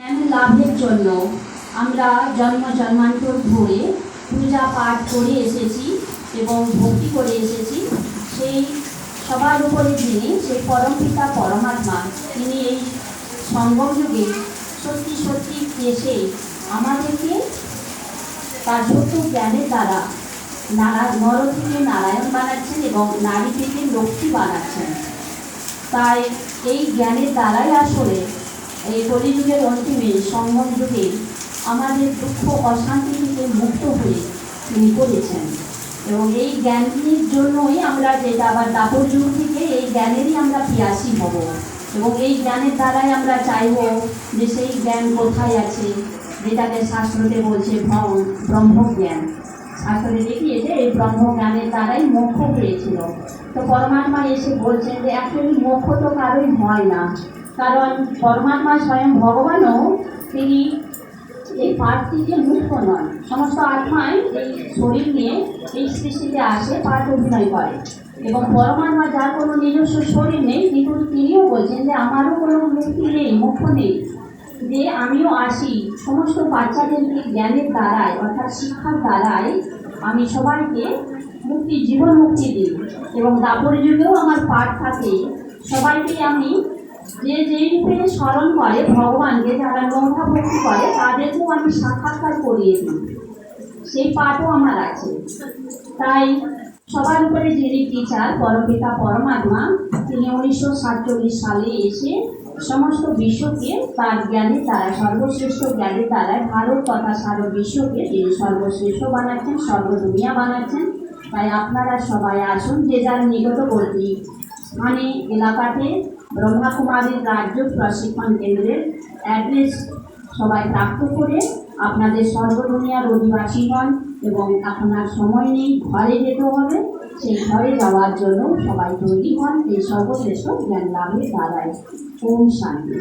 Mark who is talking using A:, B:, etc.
A: জ্ঞান লাভের জন্য আমরা জন্ম জন্মান্তর ধরে পূজা পাঠ করে এসেছি এবং ভক্তি করে এসেছি। সেই সবার উপরে যিনি সেই পরমপিতা পরমাত্মা, তিনি এই সঙ্গম যুগে সত্যি সত্যি এসে আমাদেরকে তার সত্য জ্ঞানের দ্বারা নর থেকে নারায়ণ বানাচ্ছেন এবং নারী থেকে লক্ষ্মী বানাচ্ছেন। তাই এই জ্ঞানের দ্বারাই আসলে এই কলিযুগের অন্তিমে সঙ্গম যুগে আমাদের দুঃখ অশান্তি থেকে মুক্ত হয়ে তিনি করেছেন। এবং এই জ্ঞানের জন্যই আমরা যেটা আবার দাপর যুগ থেকে এই জ্ঞানেরই আমরা পিয়াসী হব এবং এই জ্ঞানের দ্বারাই আমরা চাইব যে সেই জ্ঞান কোথায় আছে, যেটাকে শাস্ত্রতে বলছে ব্রহ্মজ্ঞান। শাস্ত্রে দেখিয়েছে এই ব্রহ্মজ্ঞানের দ্বারাই মোক্ষ হয়েছিল। তো পরমাত্মা এসে বলছেন যে অ্যাকচুয়ালি মোক্ষ তো কারোই হয় না, কারণ পরমাত্মা স্বয়ং ভগবানও তিনি এই পাঠ থেকে মুক্ত নন। সমস্ত আত্মাই এই শরীর নিয়ে এই সৃষ্টিতে আসে, পাঠ অভিনয় করে এবং পরমাত্মা যার কোনো নিজস্ব শরীর নেই, কিন্তু তিনিও বলছেন যে আমারও কোনো মুক্তি নেই, মোক্ষ নেই, যে আমিও আসি সমস্ত বাচ্চাদেরকে জ্ঞানের দ্বারাই অর্থাৎ শিক্ষার দ্বারাই আমি সবাইকে মুক্তি, জীবন মুক্তি দিই। এবং দাপর যুগেও আমার পাঠ থাকে, সবাইকে আমি যে যেই রূপে স্মরণ করে ভগবানকে, যারা নৌকা ভক্তি করে তাদেরকেও আমি সাক্ষাৎকার করিয়ে দিই, সেই পাঠও আমার আছে। তাই সবার উপরে যিনি টিচার পরমপিতা পরমাত্মা, তিনি 1947 সালে এসে সমস্ত বিশ্বকে তার জ্ঞানের দ্বারা, সর্বশ্রেষ্ঠ জ্ঞানের দ্বারা ভারত তথা সারা বিশ্বকে তিনি সর্বশ্রেষ্ঠ বানাচ্ছেন, সর্বদুনিয়া বানাচ্ছেন। তাই আপনারা সবাই আসুন, যে যার নিকটবর্তী স্থানে এলাকাতে ব্রহ্মাকুমারীর রাজ্য প্রশিক্ষণ কেন্দ্রের অ্যাড্রেস সবাই প্রাপ্ত করে আপনাদের সর্বদুনিয়ার অধিবাসীগণ, এবং আপনার সময় নেই, ঘরে যেতে হবে, সেই ঘরে যাওয়ার জন্য সবাই তৈরি হন এই সর্বশ্রেষ্ঠ জ্ঞান লাভের দ্বারাই। ওম শান্তি।